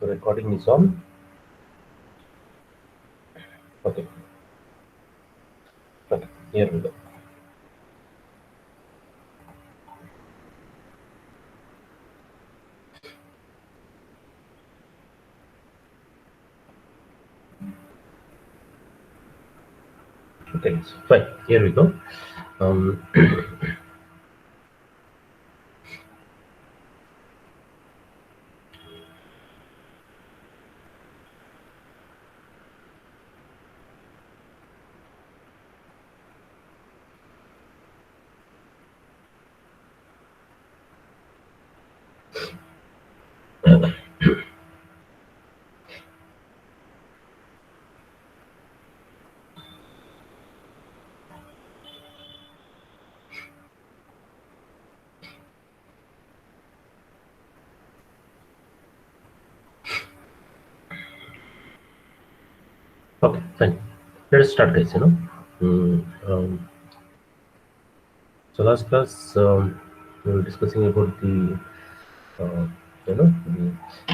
So recording is on. Okay. Okay. Here we go. Okay. So fine. Here we go. Um, okay. Fine. Let us start, guys. Mm, um, so last class we were discussing about the uh, the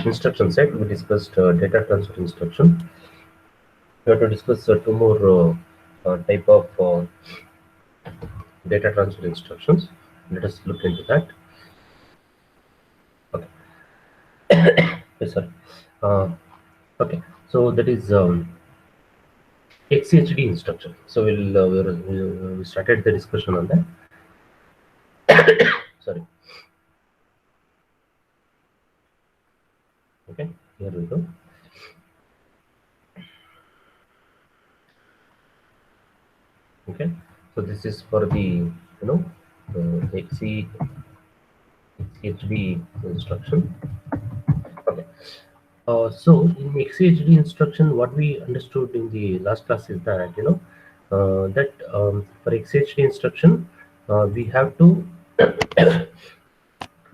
instruction set. We discussed data transfer instruction. We have to discuss two more type of data transfer instructions. Let us look into that. Okay. Yes, sorry. Uh, okay. So that is XHD instruction. So we started the discussion on that. Sorry. Okay. Here we go. Okay. So this is for the XHD instruction. Okay. So in XHD instruction, what we understood in the last class is that that for XHD instruction, we have to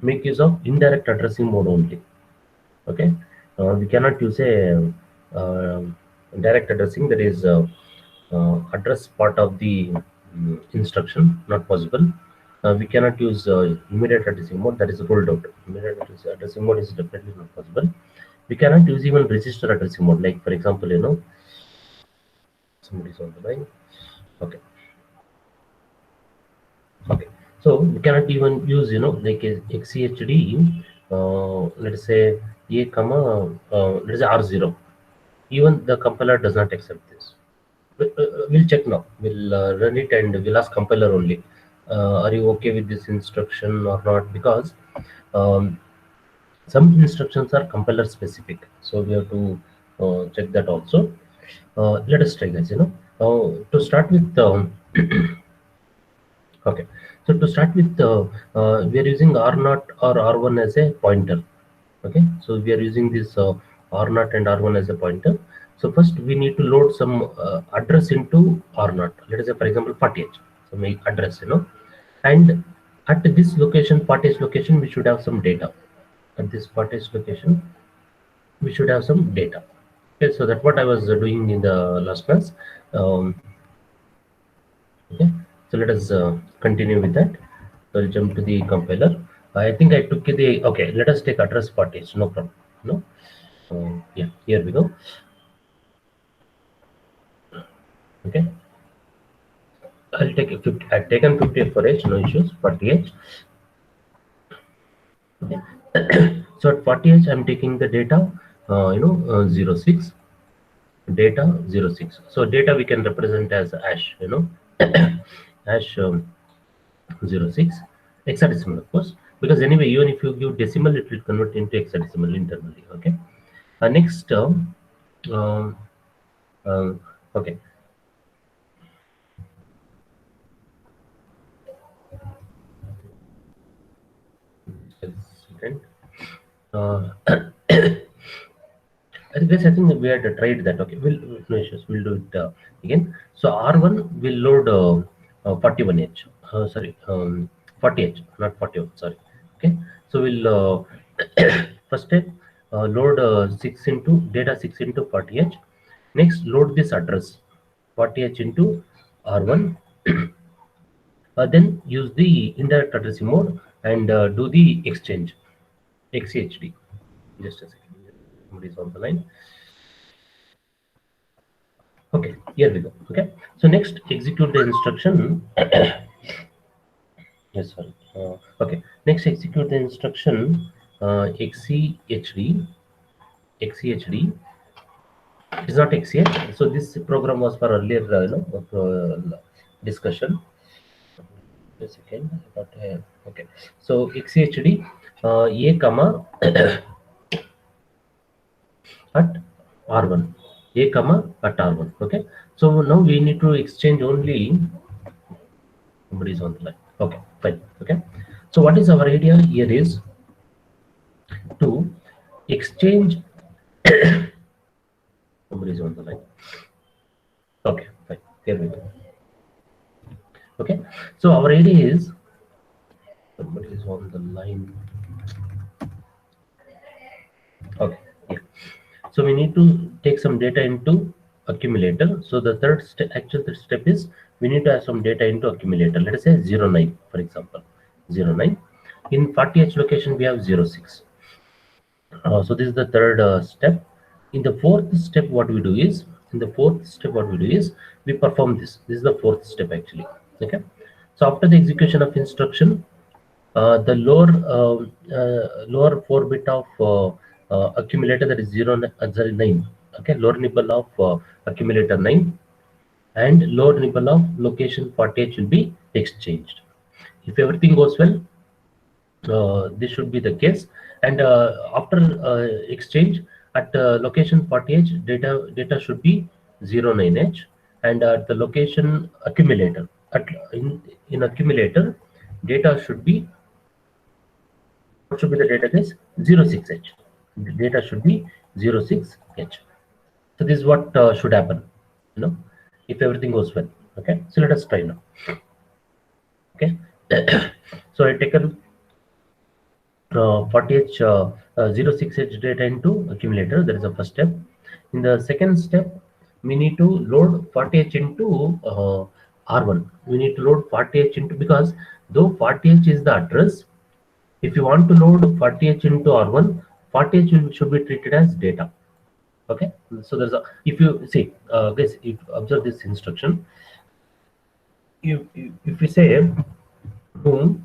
make use of indirect addressing mode only. Okay, we cannot use a direct addressing, that is address part of the instruction, not possible. We cannot use immediate addressing mode, that is ruled out. Immediate addressing mode is definitely not possible. We cannot use even register addressing mode, like for example, somebody's on the line. Okay. Okay. So we cannot even use, like a XCHD, let us say A comma, let us say R0. Even the compiler does not accept this. We'll check now. We'll run it and we'll ask compiler only. Are you okay with this instruction or not? Because um, some instructions are compiler specific, so we have to check that also. Let us try, guys. To start with, okay. So to start with, we are using R0 or R1 as a pointer. Okay, so we are using this R0 and R1 as a pointer. So first we need to load some address into R0. Let us say, for example, 40h. So my address, and at this location, 40h location, we should have some data. At this 40h location, we should have some data. Okay, so that's what I was doing in the last class. Um, okay, so let us continue with that. So I'll jump to the compiler. I think I took the, okay, let us take address 40h, no problem. No. Yeah, here we go. Okay, I'll take a 50. I've taken 50 for h, no issues. 40h. Okay. So at 40h, I'm taking the data, 06 data 06. So data we can represent as hash, hash 06 hexadecimal, of course, because anyway, even if you give decimal, it will convert into hexadecimal internally. Okay. Next, um, okay. Second. Uh, I think we had tried that. Okay, no issues. We'll do it again. So R1 will load 41h. Sorry, 40h, not 41. Sorry. Okay. So we'll first step, load 6 into data 6 into 40h. Next, load this address 40h into R1. Then use the indirect addressing mode and do the exchange XCHD. Just a second. Somebody is on the line. Okay, here we go. Okay, so next execute the instruction. Yes, sorry. Okay, next execute the instruction xchd. Xchd is not xch. So this program was for earlier, discussion. A second. But, okay, so xchd a comma at r1, a comma at r1. Okay, so now we need to exchange only. Somebody is on the line. Okay, fine. Okay, so what is our idea here is to exchange. Somebody is on the line. Okay, fine. Here we go. Okay, so our idea is somebody is on the line. Okay, yeah. So we need to take some data into accumulator. So the third step is we need to have some data into accumulator. Let us say 09, for example, 09. In 40H location, we have 06. So this is the third step. In the fourth step, what we do is, we perform this. This is the fourth step actually. Okay. So after the execution of instruction, the lower 4 bit of accumulator, that is 09. Okay, lower nibble of accumulator 9 and lower nibble of location 48 will be exchanged. If everything goes well, this should be the case. And after exchange at location 40H, data should be 09H, and at the location accumulator, in accumulator, data should be, what should be the data is 06H. The data should be 06H. So this is what should happen, if everything goes well. Okay, so let us try now. Okay, so I taken 40H 06H data into accumulator. That is the first step. In the second step, we need to load 40H into R1. We need to load 40H into, because though 40H is the address, if you want to load 40H into R1, 40H should be treated as data. Okay, so there's a, if you see, guys, if you observe this instruction, if we say move,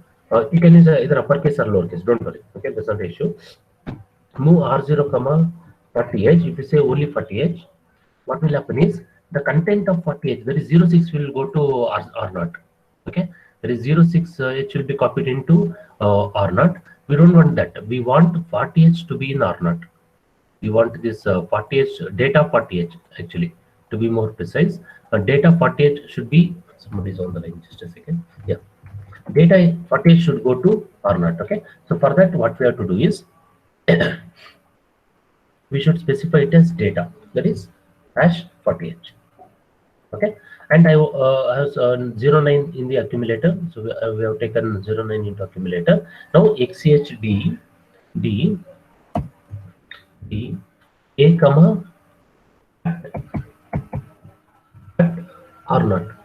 you can use either uppercase or lowercase, don't worry. Okay, that's not the issue. Move R0 comma 40H. If you say only 40H, what will happen is the content of 40H, there is 06 will go to R0. Okay, there is 06H will be copied into R0. We don't want that. We want 40H to be in R0. We want this 40H, data 40H actually, to be more precise. Data 40H should be, somebody is on the line, just a second. Yeah, data 40H should go to R0. Okay, so for that, what we have to do is we should specify it as data, that is hash 40H. Okay, and I have 09 in the accumulator, so we have taken 09 into accumulator. Now xchd d a comma R0.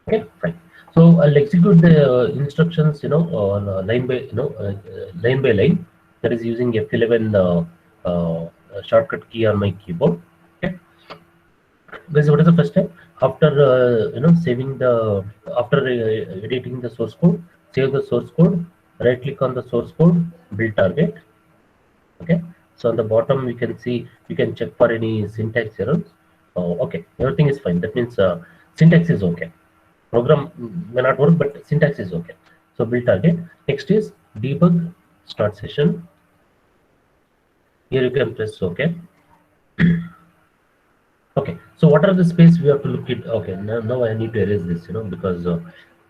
Okay, fine. So I'll execute the instructions, line by line. That is using F11 shortcut key on my keyboard. Okay. This is what is the first step. After saving the, after editing the source code, save the source code. Right click on the source code, build target. Okay, so on the bottom we can see, you can check for any syntax errors. Okay, everything is fine. That means syntax is okay. Program may not work, but syntax is okay. So build target. Next is debug start session. Here you can press OK. Okay, so what are the space we have to look at? Okay, now I need to erase this, because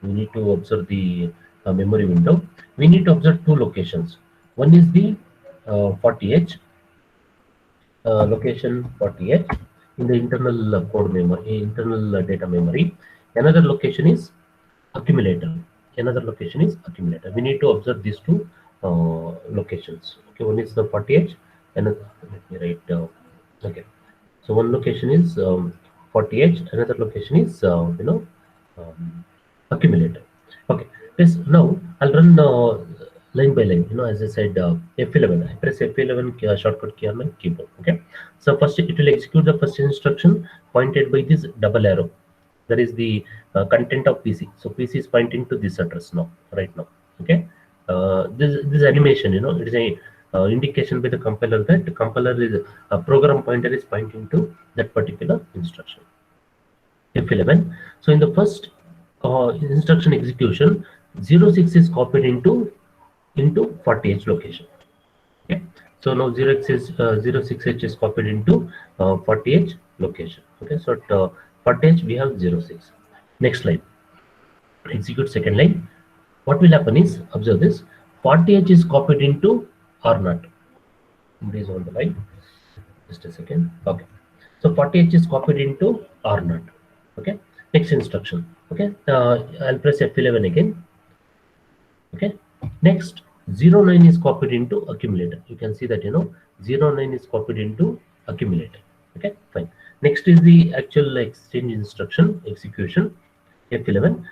we need to observe the memory window. We need to observe two locations. One is the 40H, location 40H in the internal code memory, internal data memory. Another location is accumulator. We need to observe these two locations. Okay, one is the 40H, another, let me write. Okay, so one location is 40H, another location is accumulator. Okay, this now I'll run line by line, as I said, F11. I press F11 shortcut key on my keyboard. Okay. So first it will execute the first instruction pointed by this double arrow. That is the content of PC. So PC is pointing to this address now, right now. Okay. This animation, it is a indication by the compiler that the compiler is program pointer is pointing to that particular instruction. F11. So in the first instruction execution, 06 is copied into 40H location. Okay. So now 06H is copied into 40H location. Okay. So at 40H we have 06. Next line. Execute second line. What will happen is, observe this, 40H is copied into R0. Somebody is on the line. Just a second. Okay. So 40H is copied into R0. Okay. Next instruction. Okay. I'll press F11 again. Okay. Next, 09 is copied into accumulator. You can see that 09 is copied into accumulator. Okay, fine. Next is the actual exchange instruction execution. F11.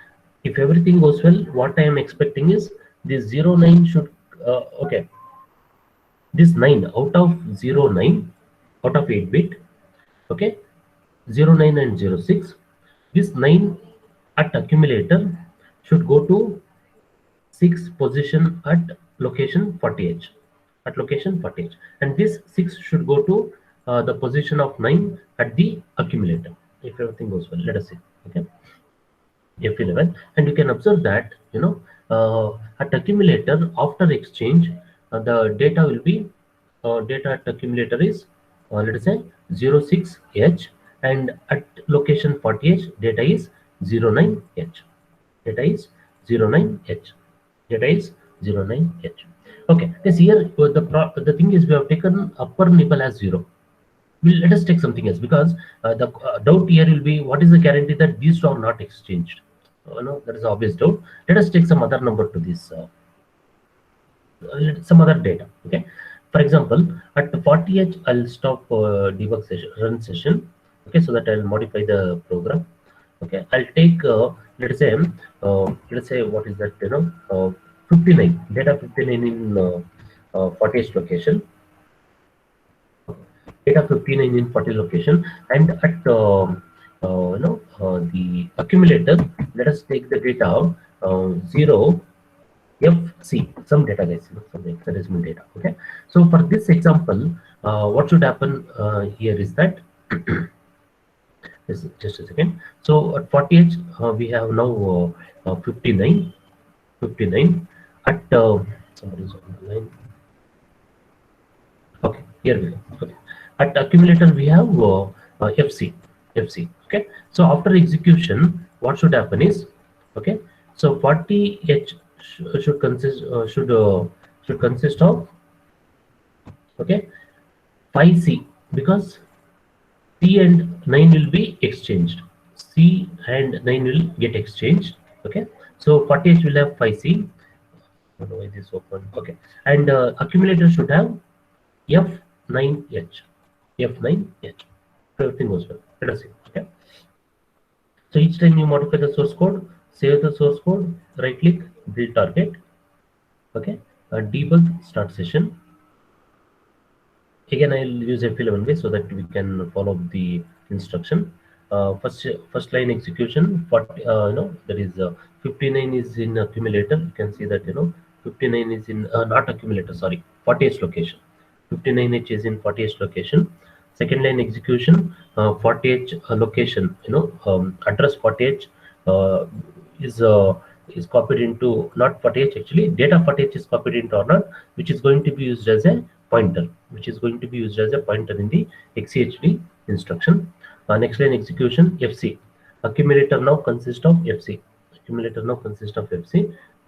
If everything goes well, what I am expecting is this 09 should okay. This 9 out of 09 out of 8-bit. Okay, 09 and 06. This 9 at accumulator should go to 6 position at location 40H. At location 40H. And this 6 should go to the position of 9 at the accumulator. If everything goes well, let us see. Okay. F11. And you can observe that, at accumulator, after exchange, the data will be, data at accumulator is, let us say, 06H. And at location 40H, data is 09H. Data is 09H. Data is 09H. Okay, this here the thing is we have taken upper nibble as 0. Let us take something else, because the doubt here will be, what is the guarantee that these two are not exchanged? That is obvious doubt. Let us take some other number to this, some other data. Okay, for example, at 40H, I'll stop debug session, run session. Okay, so that I'll modify the program. Okay, I'll take let's say what is that, 59, data 59 in 40H location, data 59 in 40 location, and at the accumulator, let us take the data 0 FC, some data, guys, some hexadecimal data. Okay, so for this example, what should happen here is that just a second. So at 40H, we have now 59 at somebody's on the line. Okay, here we go. Okay, at accumulator we have FC. Okay, so after execution, what should happen is, okay, so 40H should consist of, okay, 5C, because C and 9 will be exchanged. C and 9 will get exchanged. Okay, so 40H will have 5C. I don't know why this open. Okay, and accumulator should have F9H. F9H. So everything goes well. Let us see. Okay, so each time you modify the source code, save the source code, right click, build target. Okay, debug, start session. Again, I'll use F11 way so that we can follow the instruction. First line execution. There is 59 is in accumulator. You can see that 59 is in not accumulator. Sorry, 40H location. 59H is in 40H location. Second line execution, 40H location. Address 40H is copied into, not 40H actually. Data 40H is copied into R0, which is going to be used as a pointer, in the XCHD instruction. Next line execution, FC. Accumulator now consists of FC.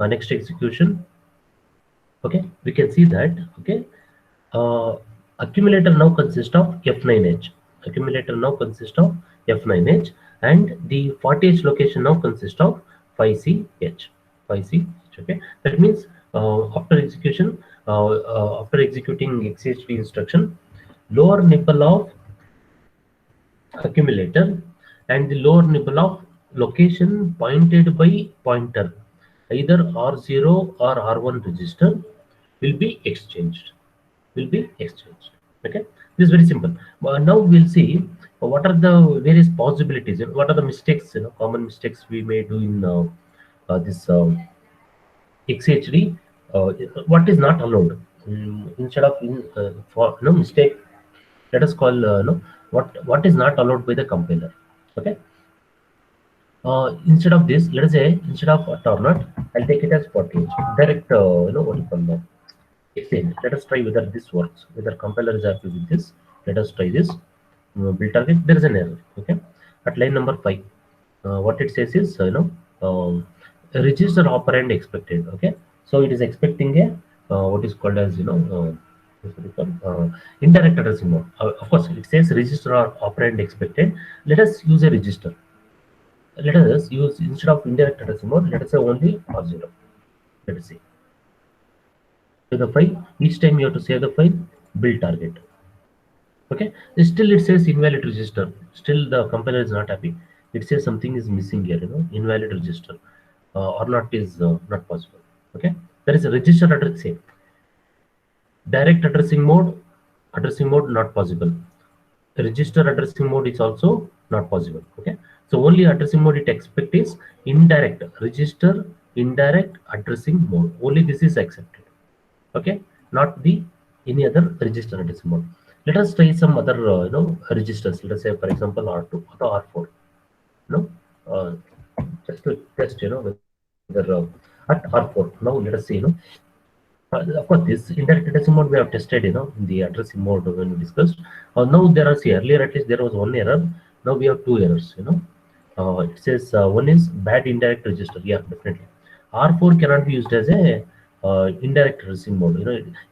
Next execution. Okay, we can see that. Okay, accumulator now consists of F9H. And the 40H location now consists of 5CH. Okay, that means after execution, after executing XHD instruction, lower nibble of accumulator and the lower nibble of location pointed by pointer either R0 or R1 register will be exchanged. Okay, this is very simple. Now we'll see what are the various possibilities and what are the mistakes, common mistakes we may do in this XHD. What is not allowed. Instead of for mistake, let us call what is not allowed by the compiler. Okay. Instead of this, let us say instead of a tornado, I'll take it as 40 direct. What you call that? Exchange. Let us try whether this works. Whether compiler is happy with this. Let us try this. Build target. There is an error. Okay. At line number 5, what it says is register operand expected. Okay. So it is expecting a what is called as indirect addressing mode. Of course, it says register or operand expected. Let us use a register. Let us use instead of indirect addressing mode. Let us say only R0. Let us see. The file, each time you have to save the file, build target. Okay, still it says invalid register. Still the compiler is not happy. It says something is missing here, invalid register or not is not possible. Okay, there is a register address. Say direct addressing mode not possible. Register addressing mode is also not possible. Okay, so only addressing mode it expect is indirect register indirect addressing mode. Only this is accepted. Okay, not the any other register addressing mode. Let us try some other registers. Let us say for example R2 or R4. Just to test whether at R4. Now let us say of course this indirect addressing mode we have tested in the addressing mode when we discussed. Now there are earlier at least there was one error. Now we have two errors. It says one is bad indirect register. Yeah, definitely. R4 cannot be used as a indirect addressing mode.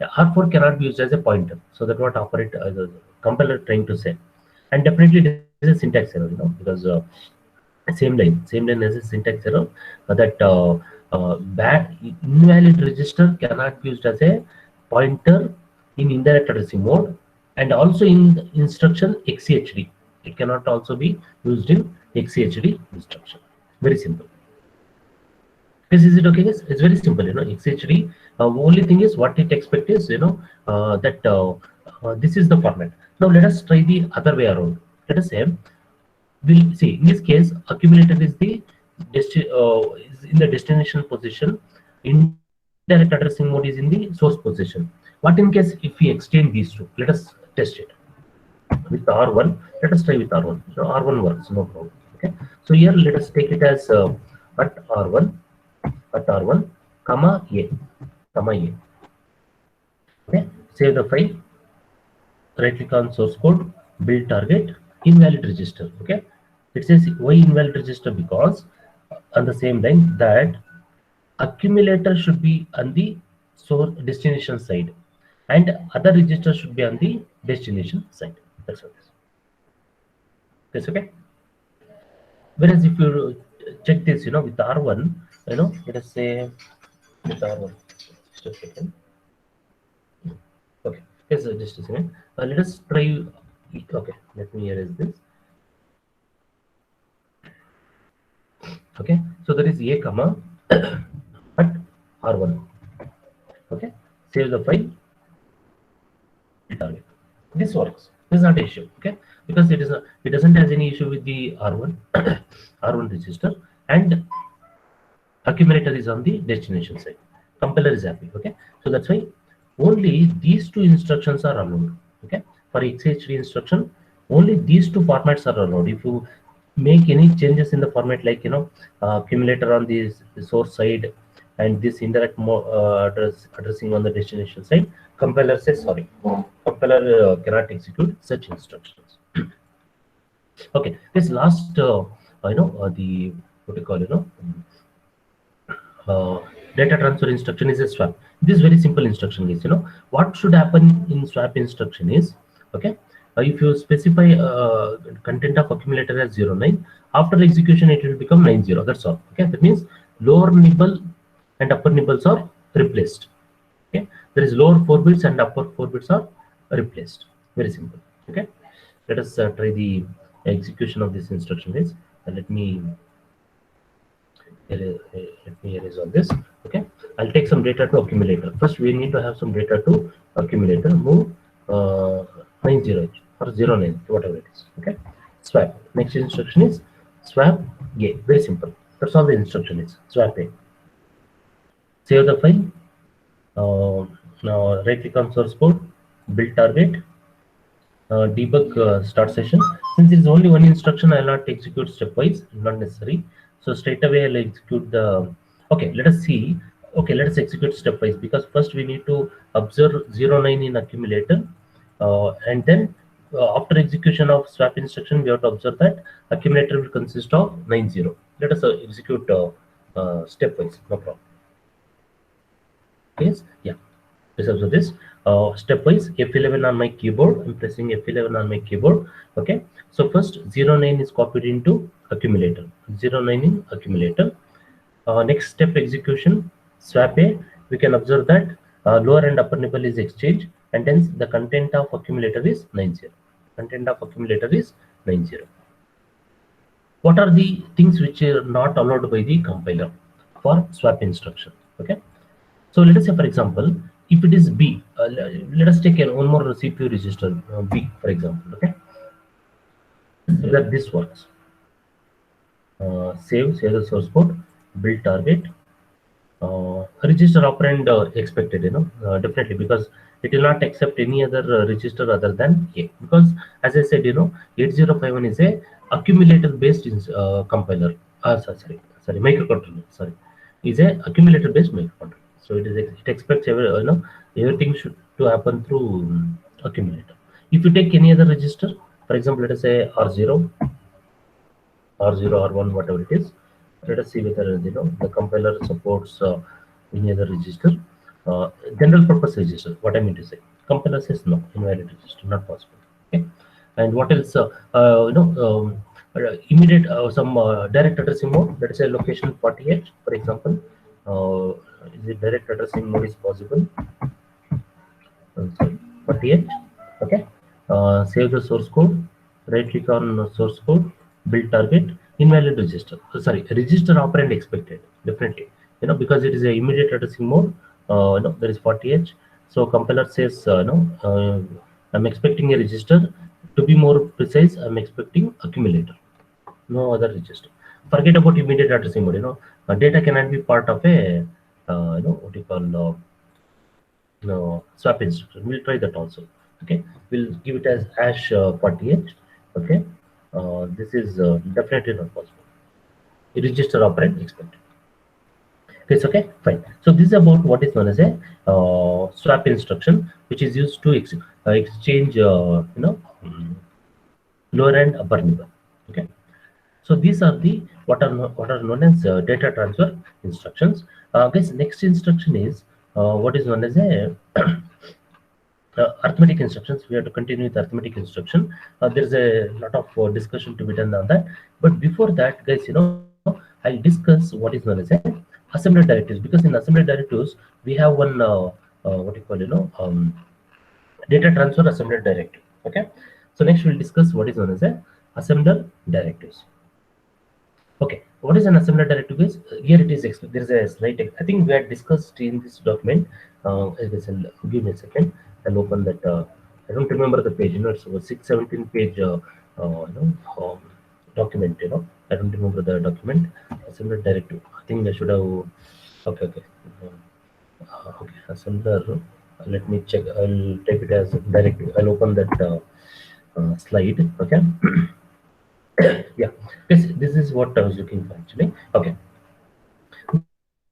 R4 cannot be used as a pointer. So that's what operate the compiler trying to say. And definitely this is a syntax error. Because same line has a syntax error that bad invalid register cannot be used as a pointer in indirect addressing mode, and also in the instruction XCHD. It cannot also be used in XCHD instruction. Very simple. Is it okay, guys? It's very simple, XHD. Only thing is what it expects is, that this is the format. Now let us try the other way around. Let us say, we'll see in this case, accumulator is the is in the destination position. Indirect addressing mode is in the source position. What in case if we extend these two? Let us test it with R1. Let us try with R1. So R1 works, no problem. Okay. So here let us take it as at R1. At R1, comma A. Okay, save the file, right click on source code, build target, invalid register. Okay, it says why invalid register? Because on the same line that accumulator should be on the source destination side and other register should be on the destination side. That's what it is. That's okay. Whereas if you check this, with R1, let us say with R1, just a second. Okay, yes, just a second. Let us try. Okay, let me erase this. Okay, so there is a comma at R1. Okay, save the file. Target. This works. This is not an issue. Okay, because it doesn't has any issue with the R1 R1 register, and accumulator is on the destination side. Compiler is happy. Okay, so that's why only these two instructions are allowed. Okay, for XHD instruction, only these two formats are allowed. If you make any changes in the format, like accumulator on the source side and this indirect addressing on the destination side, compiler says sorry. Compiler cannot execute such instructions. Okay, this last the what you call data transfer instruction is a swap. This is very simple instruction is, what should happen in swap instruction is, okay, if you specify content of accumulator as 09, after execution it will become 90. That's all. Okay, that means lower nibble and upper nibbles are replaced. Okay, there is lower 4 bits and upper 4 bits are replaced. Very simple. Okay, let us try the execution of this instruction is. Let me let me erase all this. Okay, I'll take some data to accumulator. First, we need to have some data to accumulator. Move 90 or 09, whatever it is. Okay, swap. Next instruction is swap A. Very simple. That's all the instruction is. Swap A. Save the file. Now right click on source code, build target, debug start session. Since it's only one instruction, I'll not execute stepwise, not necessary. So straight away I'll execute the, okay, let us see. Okay, let us execute stepwise, because first we need to observe 09 in accumulator, and then after execution of swap instruction, we have to observe that accumulator will consist of 90. Let us execute stepwise, no problem. Yes, yeah. Let's observe this stepwise. F11 on my keyboard. I'm pressing F11 on my keyboard. Okay. So first 09 is copied into accumulator. 09 in accumulator. Next step execution, swap A. We can observe that lower and upper nibble is exchanged, and hence the content of accumulator is 90. Content of accumulator is 90. What are the things which are not allowed by the compiler for swap instruction? Okay. So let us say, for example, if it is B, let us take one more CPU register, B, for example. Okay, so that this works. Save the source code, build target, register operand expected. Definitely, because it will not accept any other register other than A. Because as I said, 8051 is a accumulator based compiler. Sorry, microcontroller. Sorry, is a accumulator based microcontroller. So it expects everything should to happen through accumulator. If you take any other register, for example, let us say R0, R1, whatever it is. Let us see whether the compiler supports any other register. General purpose register. What I mean to say, compiler says no, invalid register, not possible. Okay, and what else? Immediate some direct addressing mode. Let us say location 48, for example. Is it direct addressing mode is possible? Sorry, 48. Okay. Save the source code. Right click on source code. Build target. Invalid register. Sorry, register operand expected. Definitely. Because it is a immediate addressing mode. There is 40H. So compiler says I'm expecting a register. To be more precise, I'm expecting accumulator. No other register. Forget about immediate addressing mode. Data cannot be part of a what you call swap instruction. We'll try that also. Okay, we'll give it as hash 48. Okay, this is definitely not possible. A register operand expected. It's okay, fine. So this is about what is known as a swap instruction, which is used to exchange lower and upper nibble. Okay. So these are the what are known as data transfer instructions. Guys, next instruction is what is known as a arithmetic instructions. We have to continue with arithmetic instruction. There's a lot of discussion to be done on that. But before that, guys, I'll discuss what is known as a assembler directives, because in assembler directives we have one what you call data transfer assembler directive. Okay. So next we'll discuss what is known as a assembler directives. Okay, what is an assembler directive is? Here it is. There is a slight. I think we had discussed in this document. Give me a second. I'll open that. I don't remember the page. It's a 617 page. Document. I don't remember the document. Assembler directive. I think I should have. Okay. Okay. Assembler. Let me check. I'll take it as directive. I'll open that slide. Okay. Yeah, this is what I was looking for actually. Okay,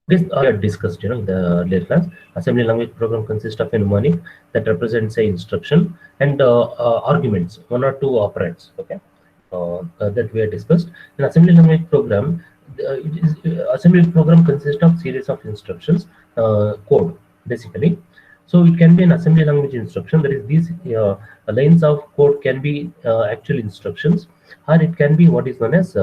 this I had discussed in the earlier class. Assembly language program consists of a mnemonic that represents a instruction and arguments, one or two operands. Okay, that we had discussed. An assembly language program, assembly program consists of series of instructions, code basically. So it can be an assembly language instruction. That is, these lines of code can be actual instructions, or it can be what is known as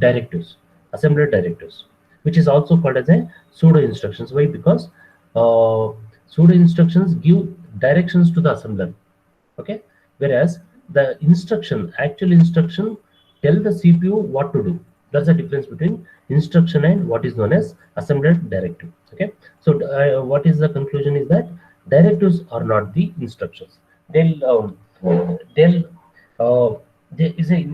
directives, assembler directives, which is also called as a pseudo instructions. Why? Because pseudo instructions give directions to the assembler. Okay, whereas the instruction, actual instruction, tell the CPU what to do. That's the difference between instruction and what is known as assembler directive. Okay, so what is the conclusion is that directives are not the instructions. They'll there is a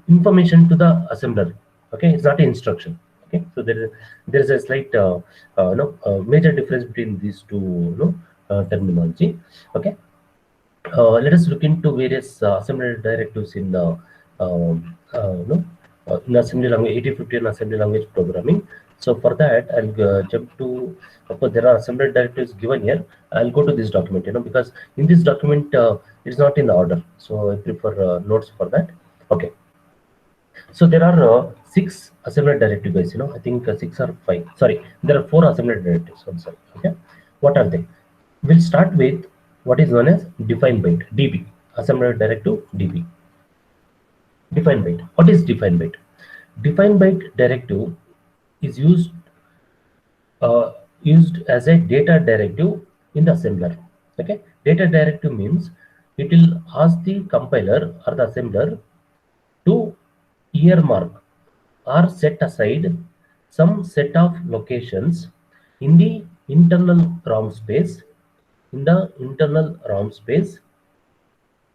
information to the assembler. Okay, it's not an instruction. Okay, so there is a slight major difference between these two terminology. Okay, let us look into various assembly directives in the in assembly language 8015 assembly language programming. So for that, I'll jump to, of course there are assembly directives given here. I'll go to this document, because in this document it's not in the order, so I prefer notes for that. Okay, so there are six assembly directives, guys. I think six or five. Sorry, there are four assembly directives. I'm sorry. Okay, what are they? We'll start with what is known as define byte, DB. Assembly directive DB. Define byte. What is define byte? Define byte directive is used as a data directive in the assembler. Okay, data directive means it will ask the compiler or the assembler to earmark or set aside some set of locations in the internal ROM space,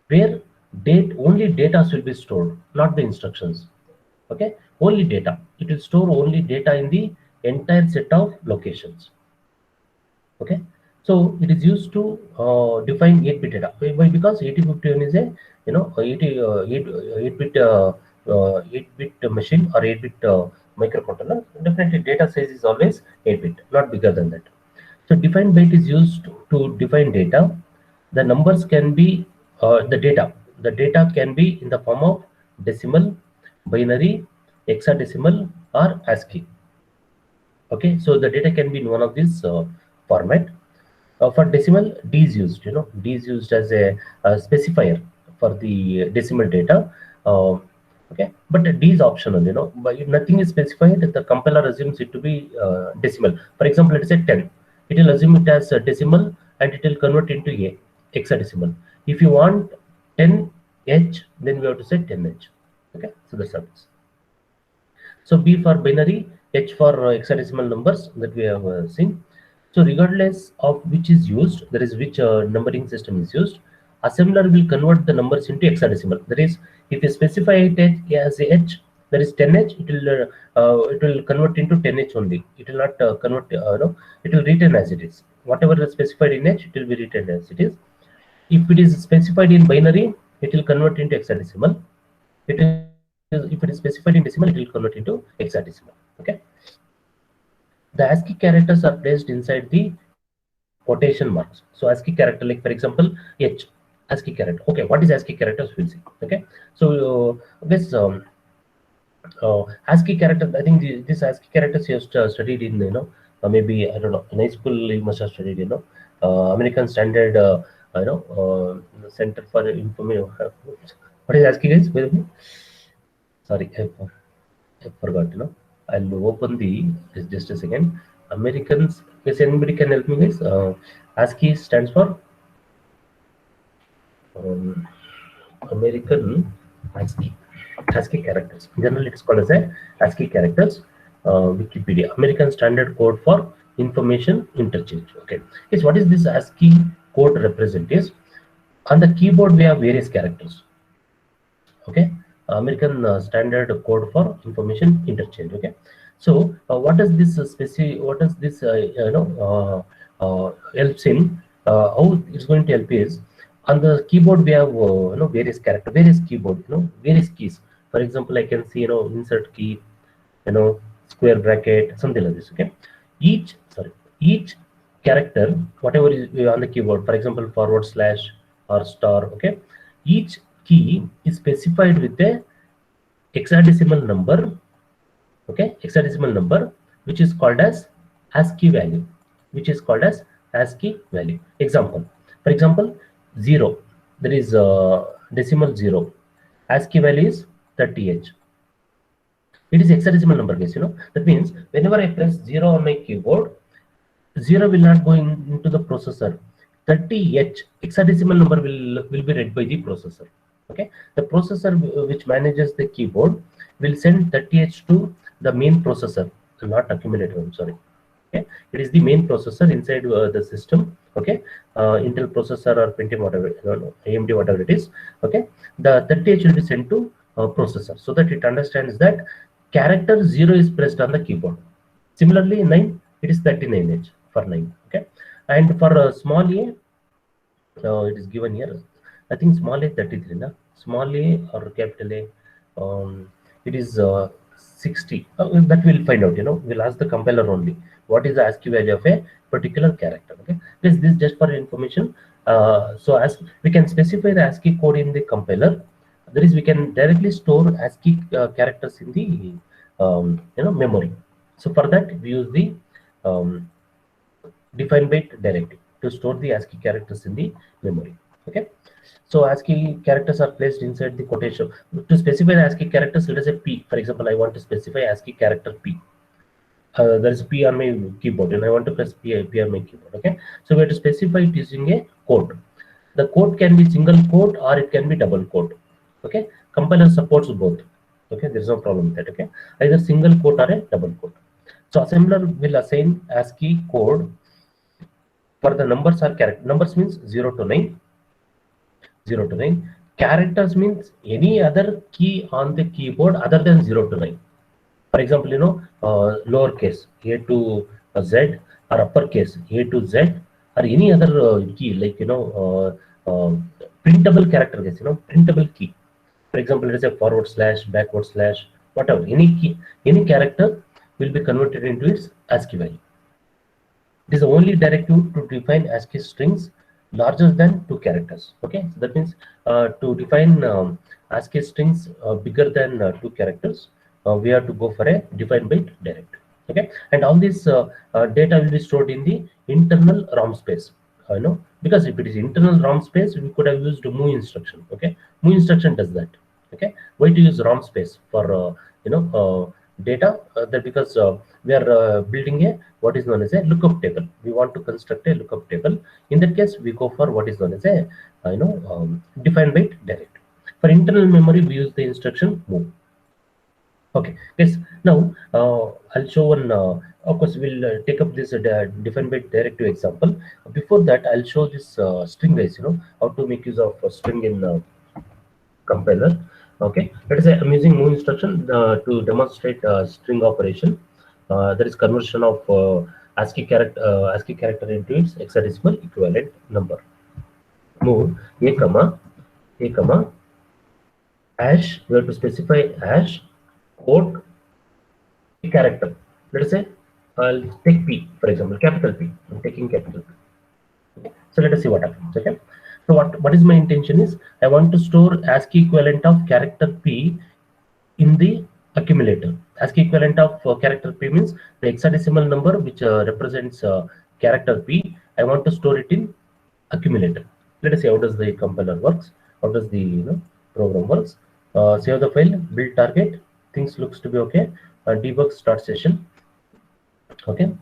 where only data will be stored, not the instructions. Okay, only data. It will store only data in the entire set of locations. Okay, so it is used to define 8-bit data. Why? Because 8051 is a 8-bit machine or 8-bit microcontroller. Definitely, data size is always 8-bit, not bigger than that. So define byte is used to define data. The numbers can be the data. The data can be in the form of decimal, binary, hexadecimal, or ASCII. Okay, so the data can be in one of these format. For decimal, D is used. D is used as a specifier for the decimal data. Okay, but D is optional. But if nothing is specified, the compiler assumes it to be decimal. For example, let's say 10. It will assume it as a decimal and it will convert into a hexadecimal. If you want 10H, then we have to say 10H. Okay, so that's how it is. So B for binary, H for hexadecimal numbers that we have seen. So regardless of which is used, that is which numbering system is used, assembler will convert the numbers into hexadecimal. That is, if you specify it as a H, that is 10H, it will convert into 10H only. It will not convert. It will retain as it is. Whatever is specified in H, it will be retained as it is. If it is specified in binary, it will convert into hexadecimal. If it is specified in decimal, it will convert into hexadecimal. Okay. The ASCII characters are placed inside the quotation marks. So ASCII character, like for example, H, ASCII character. Okay, what is ASCII characters? We'll see. Okay, so this ASCII character. I think this ASCII characters you have studied in maybe I don't know, in high school you must have studied American Standard Center for Information. What is ASCII, guys? Wait a minute. Sorry, I forgot. I'll open just a second. Americans. Yes, anybody can help me, guys. ASCII stands for American ASCII characters. Generally, it's called as ASCII characters. Wikipedia, American Standard Code for Information Interchange. Okay. Yes, what is this ASCII code represent? Is on the keyboard we have various characters. Okay. American Standard Code for Information Interchange. Okay, so what does this helps in? How it's going to help is on the keyboard we have various keyboard, various keys. For example, I can see insert key, square bracket, something like this. Okay, each character, whatever is on the keyboard, for example, forward slash or star. Okay, each key is specified with a hexadecimal number. Okay, hexadecimal number which is called as ASCII value. Example, for example, 0, there is decimal 0. ASCII value is 30H. It is hexadecimal number, guys. That means whenever I press 0 on my keyboard, 0 will not go into the processor. 30H hexadecimal number will be read by the processor. Okay, the processor which manages the keyboard will send 30H to the main processor, not accumulator, I'm sorry. Okay, it is the main processor inside the system. Okay, Intel processor or Pentium, whatever, AMD, whatever it is. Okay, the 30H will be sent to processor so that it understands that character 0 is pressed on the keyboard. Similarly, 9, it is 39H for 9. Okay, and for small a, it is given here. I think small a 33, na? Small a or capital A, it is 60. That we'll find out. We'll ask the compiler only what is the ASCII value of a particular character. Okay, this just for information. So as we can specify the ASCII code in the compiler, that is, we can directly store ASCII characters in the memory. So for that we use the define byte directive to store the ASCII characters in the memory. Okay, so ASCII characters are placed inside the quotation. To specify the ASCII characters, let us say P. For example, I want to specify ASCII character P. There is P on my keyboard, and I want to press P on my keyboard. Okay, so we have to specify it using a code. The code can be single quote or it can be double quote. Okay, compiler supports both. Okay, there is no problem with that. Okay, either single quote or a double quote. So assembler will assign ASCII code for the numbers or character. Numbers means 0 to 9. 0 to 9. Characters means any other key on the keyboard other than 0 to 9. For example, lowercase A to Z or uppercase A to Z or any other key like printable character case, printable key. For example, let us say forward slash, backward slash, whatever. Any key, any character will be converted into its ASCII value. It is the only directive to define ASCII strings larger than 2 characters. Okay, so that means to define ASCII strings bigger than 2 characters, we have to go for a define byte directive. Okay, and all this data will be stored in the internal ROM space. Because if it is internal ROM space, we could have used move instruction. Okay, move instruction does that. Okay, why to use ROM space for data? That because we are building a what is known as a lookup table. We want to construct a lookup table. In that case, we go for what is known as a define byte directive. For internal memory, we use the instruction move. Okay, yes. Now I'll show one. Of course, we'll take up this define byte directive example. Before that, I'll show this string guys. How to make use of a string in compiler. Okay, let us say I'm using move instruction to demonstrate string operation. That is conversion of ASCII character into its hexadecimal equivalent number. Move a comma hash. We have to specify hash quote a character. Let us say I'll take P, for example, capital P. I'm taking capital P. Okay. So let us see what happens. Okay. So what is my intention is I want to store ASCII equivalent of character P in the accumulator. ASCII equivalent of character P means the hexadecimal number which represents character P. I want to store it in accumulator. Let us see how does the compiler works. How does the program works. Save the file, build target. Things looks to be okay. Debug start session. Okay.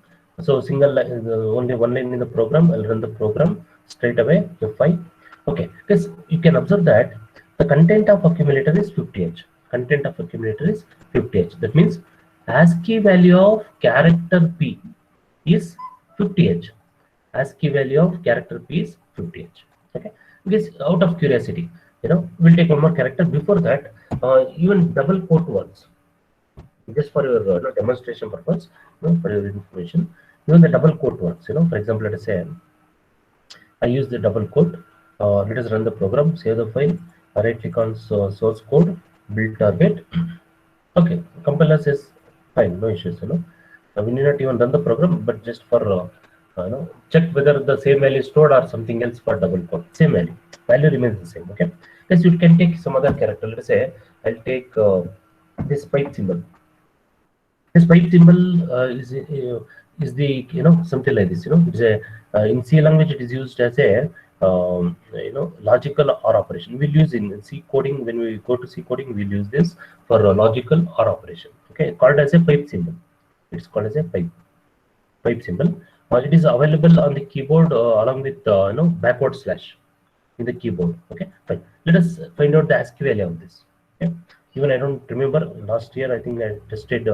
So single line, only one line in the program. I'll run the program straight away. F5. Okay. Because you can observe that the content of accumulator is 50H. Content of accumulator is 50H. That means ASCII value of character P is 50H. ASCII value of character P is 50H. Okay. Because out of curiosity, we'll take one more character. Before that, even double quote words. Just for your demonstration purpose, for your information, even the double quote works. For example, let us say I use the double quote. Let us run the program, save the file, right click on source code, build target. Okay, compiler says fine, no issues. We need not even run the program, but just for check whether the same value is stored or something else for double quote. Same value remains the same. Okay, yes, you can take some other character. Let us say I'll take this pipe symbol. This pipe symbol is the something like this. It's a in C language it is used as a logical OR operation. We'll use in C coding. When we go to C coding, we'll use this for a logical OR operation. Okay, called as a pipe symbol. It's called as a pipe symbol. It is available on the keyboard along with backward slash in the keyboard. Okay, fine. Let us find out the ASCII value of this. Okay, Even I don't remember last year. I think I tested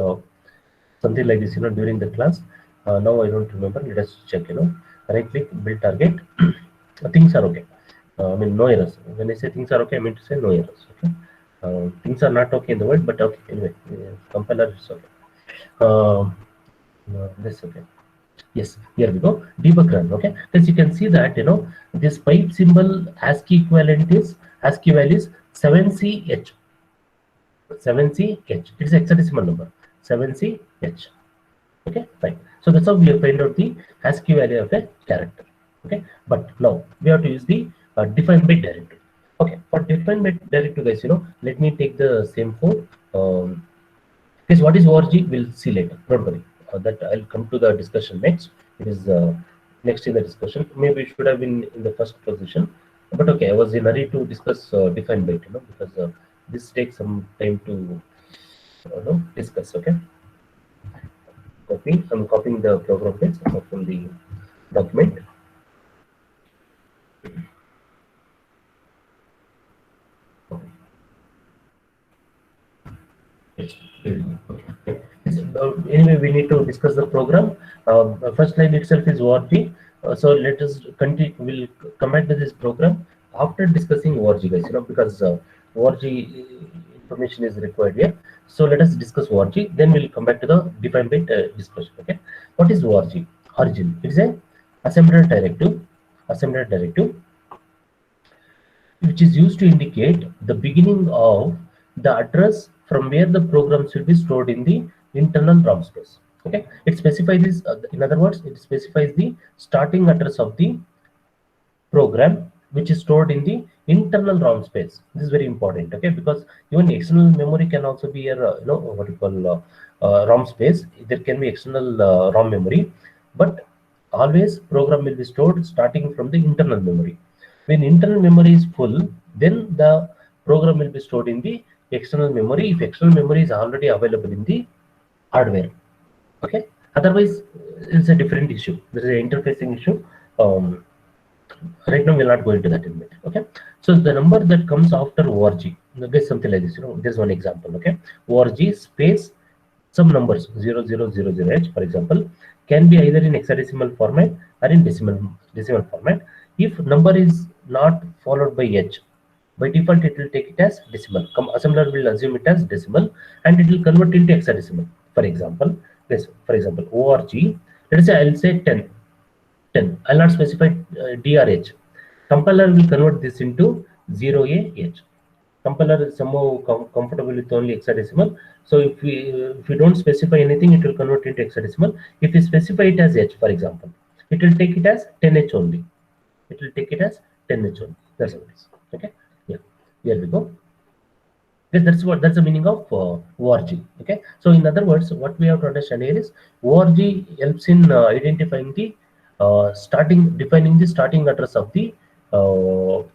something like this, during the class. Now I don't remember. Let us check. Right click, build target. Things are okay. I mean, no errors. When I say things are okay, I mean to say no errors. Okay. Things are not okay in the world, but okay. Anyway, compiler is okay. No, that's okay. Yes, here we go. Debug run. Okay, because you can see that this pipe symbol ASCII equivalent is ASCII value is 7CH. 7CH. It's hexadecimal number. 7CH. Okay, fine. So that's how we have find out the ASCII value of a character. Okay, but now we have to use the define byte directive. Okay, for define byte directive, guys, let me take the same code. Yes, what is ORG? We'll see later. Don't worry. That I'll come to the discussion next. It is next in the discussion. Maybe it should have been in the first position, but okay. I was in a hurry to discuss define byte, because this takes some time to discuss. Okay. Copy. I'm copying the program text from the document. Anyway, we need to discuss the program. First line itself is ORG. So let us continue. We'll come back to this program after discussing ORG, guys. Because ORG information is required here. So let us discuss ORG. Then we'll come back to the define byte discussion. Okay. What is ORG? Origin. It is a assembler directive. Assembler directive, which is used to indicate the beginning of the address from where the programs will be stored in the internal ROM space. Okay, it specifies this. In other words, it specifies the starting address of the program which is stored in the internal ROM space. This is very important. Okay, because even external memory can also be a what you call ROM space. There can be external ROM memory, but always program will be stored starting from the internal memory. When internal memory is full, then the program will be stored in the external memory if external memory is already available in the hardware. Okay, otherwise it's a different issue. There is an interfacing issue. Right now we'll not go into that in a minute. Okay, so the number that comes after ORG, there's something like this. There's one example. Okay, ORG space some numbers 0000H, for example, can be either in hexadecimal format or in decimal format. If number is not followed by H, by default it will take it as decimal. Assembler will assume it as decimal and it will convert into hexadecimal. For example, ORG, let us say I'll say 10. I'll not specify DRH. Compiler will convert this into 0AH. Compiler is somehow comfortable with only hexadecimal. So if we don't specify anything, it will convert into hexadecimal. If we specify it as H, for example, it will take it as 10H only. It will take it as 10H only. That's how it is. Okay. Yeah. Here we go. Yes, that's the meaning of ORG. Okay. So in other words, what we have to understand here is ORG helps in identifying the defining the starting address of the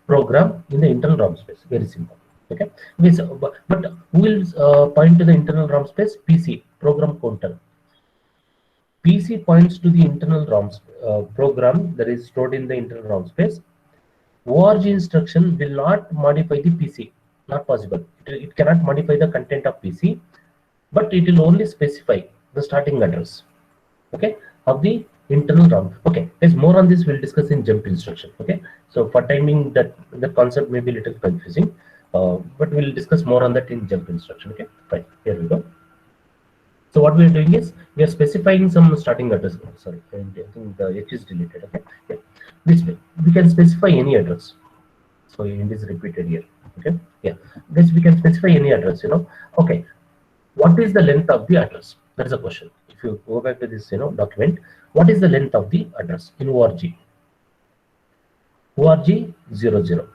program in the internal ROM space. Very simple. Okay. But who will point to the internal ROM space? PC, program counter. PC points to the internal ROM program that is stored in the internal ROM space. ORG instruction will not modify the PC. Not possible. It cannot modify the content of PC, but it will only specify the starting address. Okay, of the internal ROM. Okay, there's more on this. We'll discuss in jump instruction. Okay, so for timing, that the concept may be a little confusing, but we'll discuss more on that in jump instruction. Okay, fine. Here we go. So what we are doing is we are specifying some starting address. Oh, sorry, I think the H is deleted. Okay, yeah. This way we can specify any address. So it is repeated here. Okay, yeah. This we can specify any address. Okay. What is the length of the address? That is a question. If you go back to this, document, what is the length of the address in ORG? ORG 00.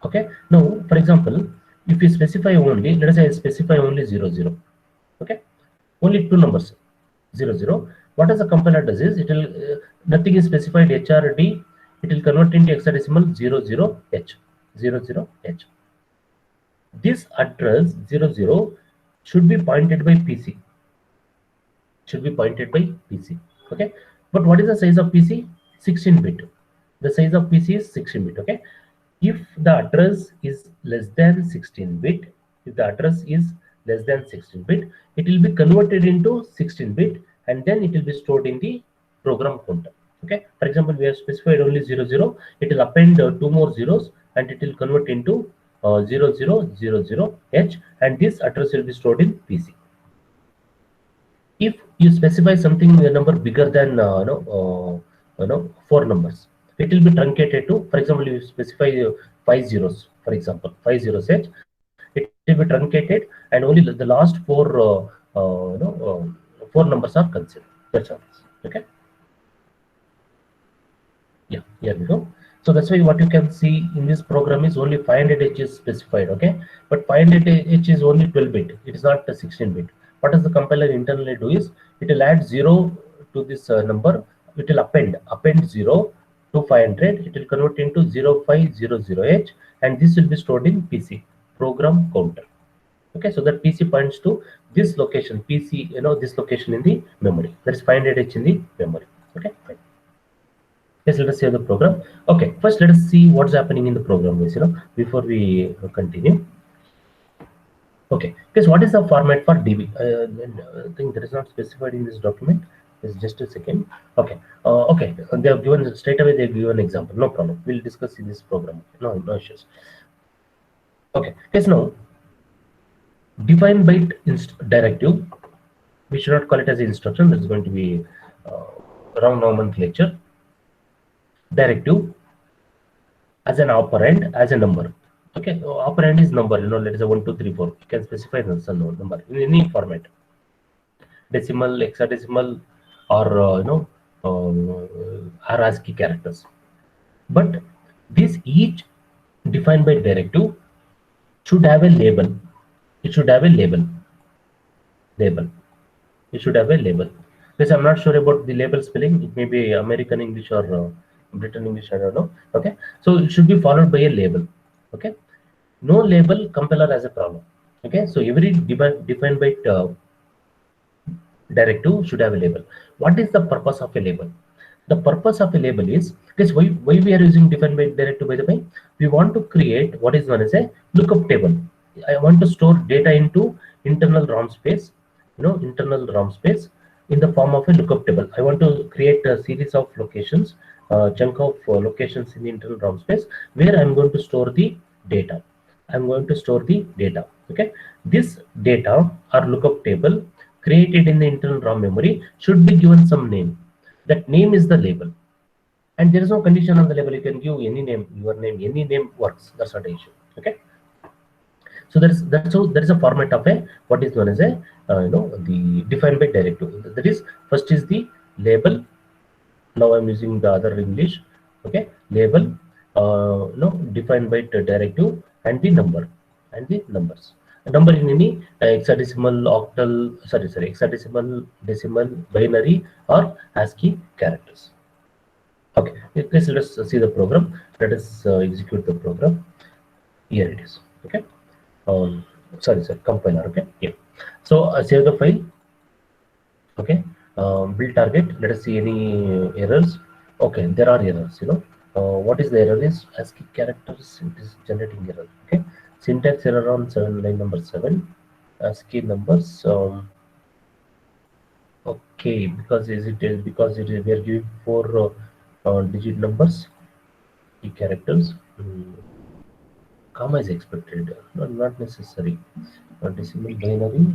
Okay. Now, for example, if you specify only, let us say I specify only 00. Okay. Only two numbers 00. What does the compiler does is it will nothing is specified HRD. It will convert into hexadecimal 00H 00H. This address 00 should be pointed by PC. Should be pointed by PC. Okay. But what is the size of PC? 16-bit. The size of PC is 16-bit. Okay. If the address is less than 16-bit, If the address is less than 16-bit, it will be converted into 16-bit, and then it will be stored in the program counter. Okay. For example, we have specified only 00. It will append two more zeros, and it will convert into 0000H, and this address will be stored in PC. If you specify something a number bigger than 4 numbers, it will be truncated to, for example, you specify 5 zeros, for example 5 zeros H, it will be truncated, and only the last four numbers are considered. That's all. Okay. Yeah, here we go. So that's why what you can see in this program is only 500H is specified. Okay, but 500H is only 12-bit. It is not a 16-bit. What does the compiler internally do is it will add 0 to this number. It will append 0 to 500. It will convert into 0500H, and this will be stored in PC program counter. Okay, so that PC points to this location, PC, this location in the memory. That is 500H in the memory. Okay, fine. Yes, let us save the program. Okay, first let us see what's happening in the program before we continue. Okay, guys, what is the format for DB? I think that is not specified in this document. Just a second. Okay, okay, they have given straight away. They have given an example. No problem. We'll discuss in this program. No issues. Okay, guys, now define byte directive. We should not call it as instruction. That's going to be wrong nomenclature. Directive as an operand, as a number. Okay, so operand is number. Let us say 1, 2, 3, 4. You can specify the number in any format, decimal, hexadecimal, or or ASCII characters. But this each defined by directive should have a label. It should have a label. It should have a label. Because I'm not sure about the label spelling. It may be American English or Britain English. I don't know. Okay, so it should be followed by a label. Okay, no label, compiler has a problem. Okay, so every defined by directive should have a label. What is the purpose of a label? The purpose of a label is, because why we are using defined by directive, by the way, we want to create what is known as a lookup table. I want to store data into internal ROM space, internal ROM space in the form of a lookup table. I want to create a series of locations, chunk of locations in the internal ROM space where I'm going to store the data. I'm going to store the data. Okay, this data or lookup table created in the internal ROM memory should be given some name. That name is the label, and there is no condition on the label. You can give any name, your name, any name works. That's not an issue. Okay, so there is a format of a what is known as a the defined by directive. That is, first is the label. Now I'm using the other English. Okay, label, defined by directive, and the number and the numbers. A number in any hexadecimal, octal, hexadecimal, decimal, binary, or ASCII characters. Okay, let's see the program. Let us execute the program. Here it is. Okay. Compiler. Okay. Yeah. So save the file. Okay. Build target. Let us see any errors. Okay, there are errors. What is the error? Is ASCII characters. It is generating error. Okay. Syntax error on line number 7. ASCII numbers. Okay, because we are giving 4 digit numbers, key characters. Comma is expected, not necessary. Decimal, binary,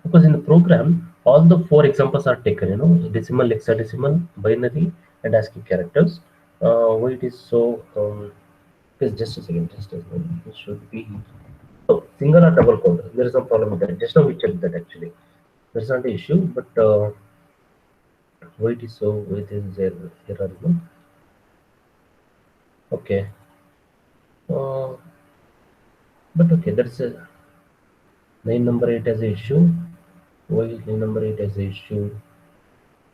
because in the program all the 4 examples are taken. Decimal, hexadecimal, binary, and ASCII characters. Why it is so? Just a second. It should be single or double quote. There is no problem with that. Just now we checked that actually. That's not the issue, but why it is so? Why it is error? Okay. But okay, that's a line number 8 as a issue. Why is line number 8 as a issue?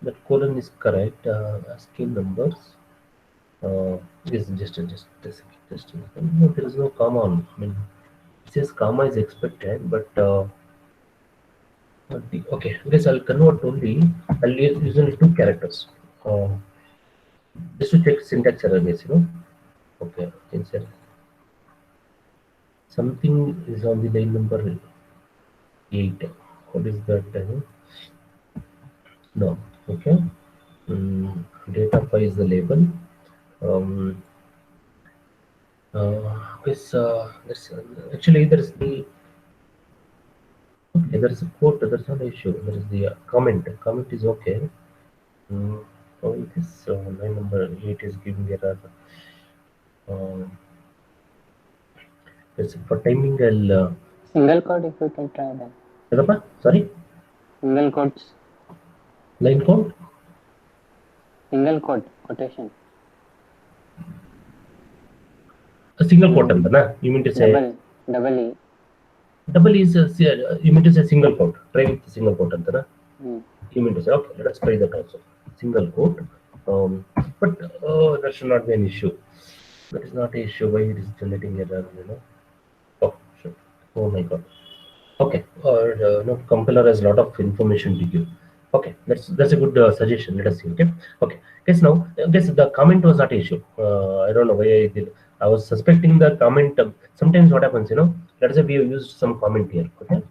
That colon is correct. ASCII numbers. Is just a second. No, there is no comma on. I mean, it says comma is expected, but okay. This I'll convert only. I'll use only 2 characters. Just to check syntax error, guys. Okay, something is on the line number 8. What is that? No. Okay. Data file is the label. Um, this there's actually there's the okay, there's a quote. There's not an issue. There is the comment. Comment is okay. Mm, oh, this line number 8 is giving error. Um, yes, for timing, I'll. Single quote if you can try then. Sorry? Single quotes. Line quote? Single quote, quotation. A single quote, you mean to say? Double E. Double is, you mean to say single quote. Try with the single quote, you mean to say, okay, let us try that also. Single quote. But that should not be an issue. That is not an issue. Why it is generating error, Oh, shit. Oh my god. Okay. No, compiler has a lot of information to give. Okay, that's a good suggestion. Let us see. Okay. Guess now. Guess the comment was not an issue. I don't know why I did. I was suspecting the comment. Sometimes what happens, let's say we have used some comment here. Okay.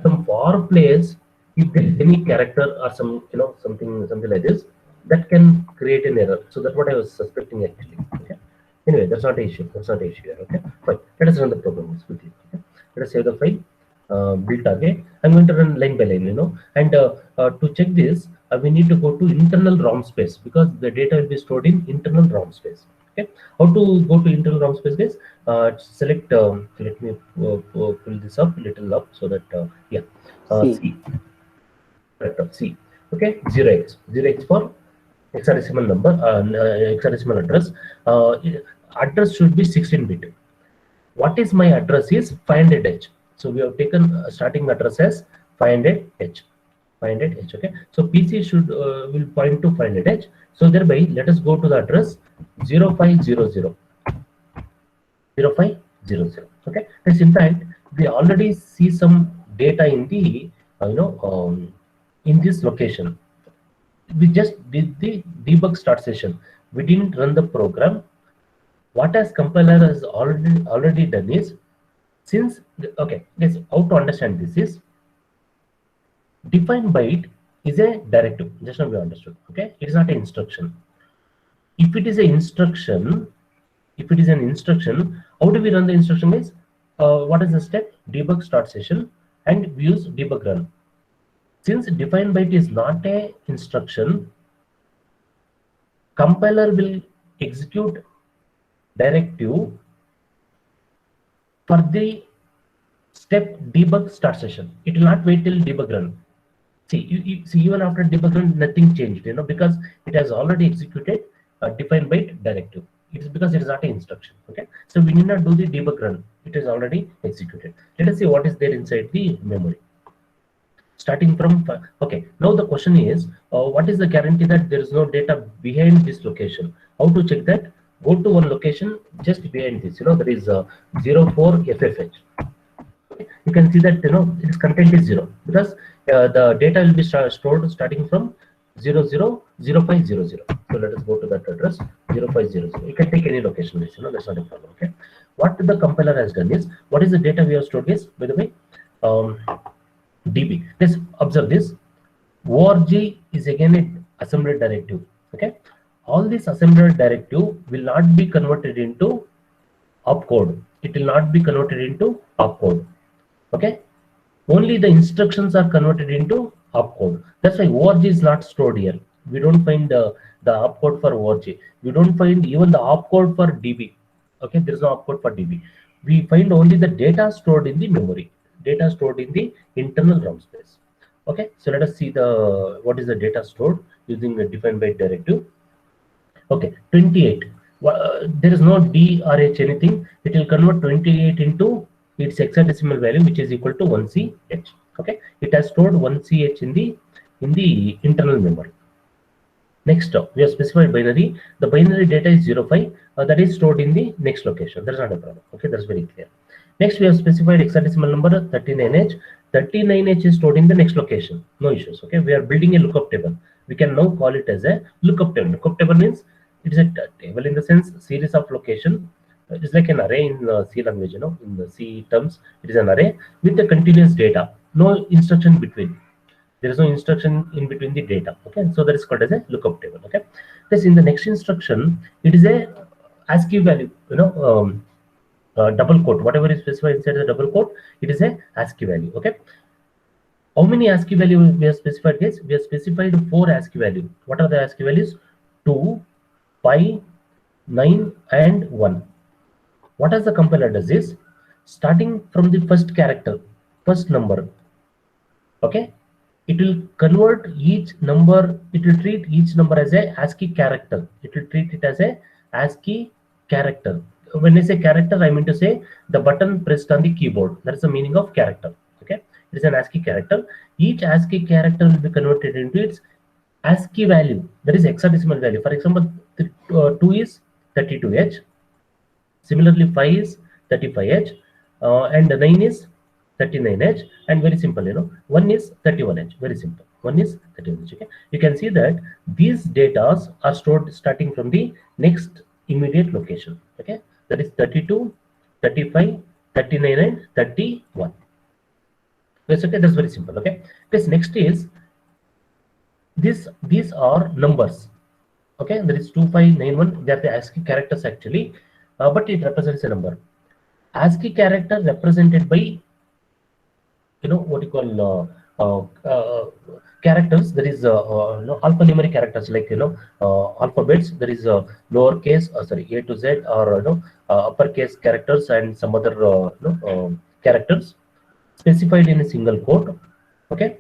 Some for place, if there is any character or some, something like this, that can create an error. So that's what I was suspecting actually. Okay. Anyway, that's not an issue. That's not an issue here. Okay. Fine. Let us run the program with you. Okay. Let us save the file. Build again. I'm going to run line by line, and to check this, we need to go to internal ROM space because the data will be stored in internal ROM space. Okay, how to go to internal ROM space, guys? Select. Let me pull this up a little up so that yeah. C. C. Okay, 0x. 0x for hexadecimal number, hexadecimal address. Address should be 16-bit. What is my address is 500H. So we have taken starting address as 500H. 500H. Okay. So PC should will point to 500H. So thereby, let us go to the address 0500. 0500. Okay. This in fact we already see some data in the in this location. We just did the debug start session. We didn't run the program. What as compiler has already done is, since okay, yes, how to understand this is define byte is a directive. Just now we understood. Okay, it is not an instruction. If it is an instruction, how do we run the instruction? Is what is the step? Debug start session, and we use debug run. Since define byte is not a instruction, compiler will execute directive for the step debug start session. It will not wait till debug run. See, you see, even after debug run, nothing changed, because it has already executed define byte directive. It is because it is not an instruction. Okay, so we need not do the debug run. It is already executed. Let us see what is there inside the memory. Starting from okay, now the question is, what is the guarantee that there is no data behind this location? How to check that? Go to one location just behind this. There is 04FFH. You can see that its content is 0 because the data will be stored starting from 000500. So let us go to that address 0500. You can take any location, that's not a problem. Okay, what the compiler has done is, what is the data we have stored is, by the way, DB. Let's observe this. org is again an assembler directive. Okay, all this assembler directive will not be converted into opcode. It will not be converted into opcode. Okay, only the instructions are converted into opcode. That's why org is not stored here. We don't find the opcode for org. We don't find even the opcode for DB. Okay, there is no opcode for DB. We find only the data stored in the memory, data stored in the internal ROM space. Okay, so let us see what is the data stored using the define byte directive. Okay, 28. There is no D or H anything. It will convert 28 into its hexadecimal value, which is equal to 1CH. Okay, it has stored 1CH in the internal memory. Next, we have specified binary. The binary data is 05. That is stored in the next location. That's not a problem. Okay, that's very clear. Next, we have specified hexadecimal number 39H. 39H is stored in the next location. No issues. Okay, we are building a lookup table. We can now call it as a lookup table. Lookup table means it is a table in the sense series of location It's like an array in C language, you know, in the C terms, it is an array with the continuous data, no instruction between. There is no instruction in between the data. Okay, so that is called as a lookup table. Okay, this in the next instruction, it is a ASCII value, you know, double quote, whatever is specified inside the double quote, it is a ASCII value. Okay, how many ASCII value we have specified? Yes, we have specified 4 ASCII value. What are the ASCII values? 2, 5, 9, and 1. What does the compiler does is, starting from the first character, first number, okay, it will convert each number, it will treat each number as a ASCII character. It will treat it as a ASCII character. When I say character, I mean to say the button pressed on the keyboard. That's the meaning of character. Okay, it is an ASCII character. Each ASCII character will be converted into its ASCII value, that is hexadecimal value. For example, 2 is 32H. Similarly, 5 is 35H, and 9 is 39H, and very simple, you know, 1 is 31H. Very simple. 1 is 31H. Okay, you can see that these data are stored starting from the next immediate location. Okay, that is 32, 35, 39, and 31. That's okay. That's very simple. Okay. This next is these are numbers. Okay, there is 2591. They are the ASCII characters actually, but it represents a number. ASCII character represented by, you know, what you call characters. There is no alphanumeric characters, like, you know, alphabets. There is lowercase, sorry, A to Z, or, you know, uppercase characters, and some other characters specified in a single quote. Okay,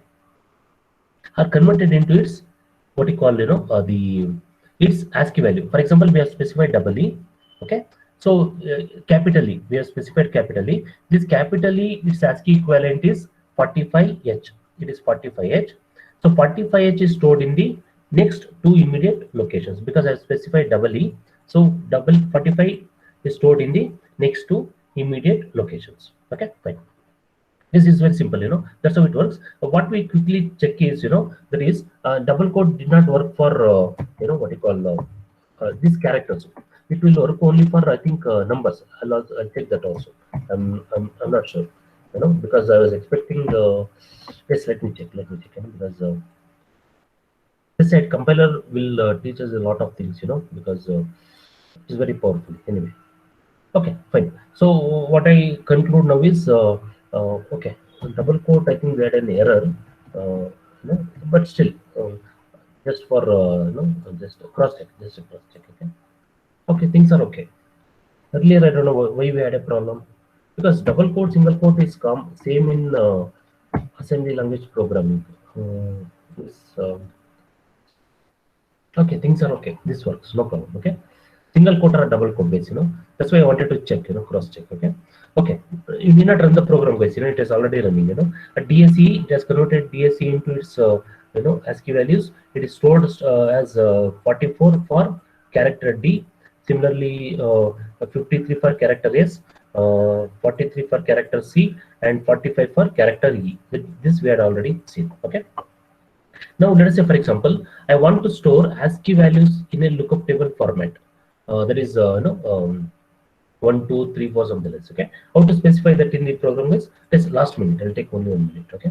are converted into its, what you call, you know, its ASCII value. For example, we have specified double E. Okay, so capital E, we have specified capital E. This capital E, its ASCII equivalent is 45H. It is 45H. So 45H is stored in the next 2 immediate locations, because I have specified double E. So double 45 is stored in the next 2 immediate locations. Okay, fine. This is very simple, you know, that's how it works. What we quickly check is, you know, that is double quote did not work for you know, what you call these characters. It will work only for, I think, numbers. I'll check that also. I'm not sure, you know, because I was expecting yes, let me check, you know, because this side compiler will teach us a lot of things, you know, because it is very powerful anyway. Okay, fine. So what I conclude now is okay, double quote, I think we had an error, you know, but still, just for you know, just cross check, okay. Okay, things are okay. Earlier, I don't know why we had a problem, because double quote, single quote is same in assembly language programming. Okay, things are okay. This works, no problem. Okay, single quote or double quote base, you know. That's why I wanted to check, you know, cross check. Okay, okay. You need not run the program, guys. You know, it is already running. You know, a DSE, it has converted DSE into its you know, ASCII values. It is stored as 44 for character D. Similarly, 53 for character S, 43 for character C, and 45 for character E. This we had already seen. Okay. Now let us say, for example, I want to store ASCII values in a lookup table format. That is, you know, 1, 2, 3, 4, something else. Okay. How to specify that in the program is this last minute. I'll take only 1 minute. Okay.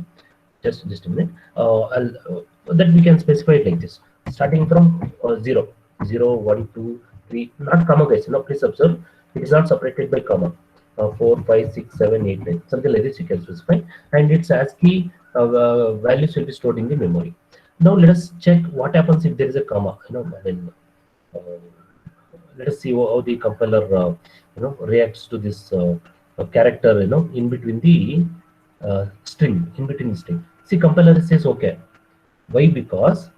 Just a minute. That we can specify it like this, starting from 0, 0, 1, 2, 3, not comma, guys. No, please observe, it is not separated by comma. 4, 5, 6, 7, 8, 9, something like this you can specify, and its ASCII values will be stored in the memory. Now let us check what happens if there is a comma. You know, then let us see how the compiler you know, reacts to this character, you know, in between the string, in between the string. See, compiler says okay. Why? Because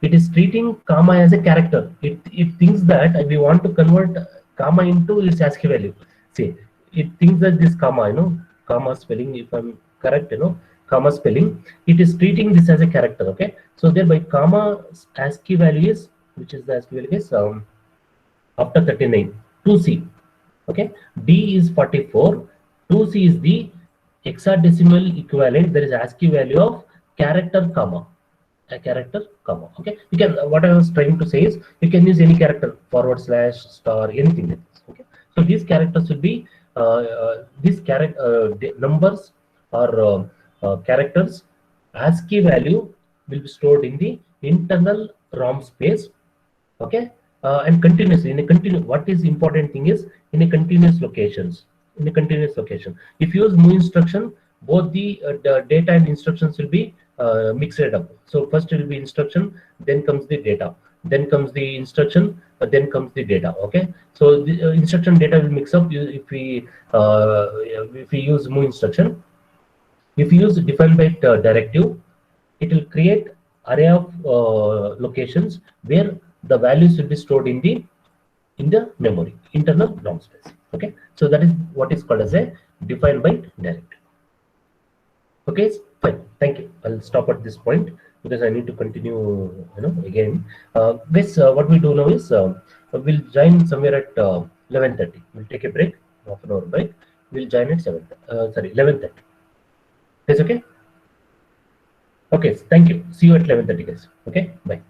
it is treating comma as a character. It thinks that we want to convert comma into its ASCII value. See, it thinks that this comma, you know, comma spelling, if I'm correct, you know, comma spelling, it is treating this as a character. Okay, so thereby comma ASCII value is, which is the ASCII value is after 39, 2C. Okay, D is 44, 2C is the hexadecimal equivalent. There is ASCII value of character comma, a character comma. Okay, you can, what I was trying to say is, you can use any character, forward slash, star, anything like this. Okay, So these characters will be numbers or characters ASCII value will be stored in the internal ROM space. Okay, and continuously in a continuous. What is important thing is in a continuous locations. In a continuous location, if you use move instruction, both the data and instructions will be mixed up. So first it will be instruction, then comes the data, then comes the instruction, then comes the data. Okay, so the instruction data will mix up if we use move instruction. If you use define byte directive, it will create array of locations where the values will be stored in the memory, internal ROM space. Okay, so that is what is called as a define byte directive. Okay, fine. Thank you. I'll stop at this point because I need to continue. Again. This what we do now is we'll join somewhere at 11:30. We'll take a break, half an hour break. We'll join at 11:30. That's okay. Okay. Thank you. See you at 11:30, guys. Okay. Bye.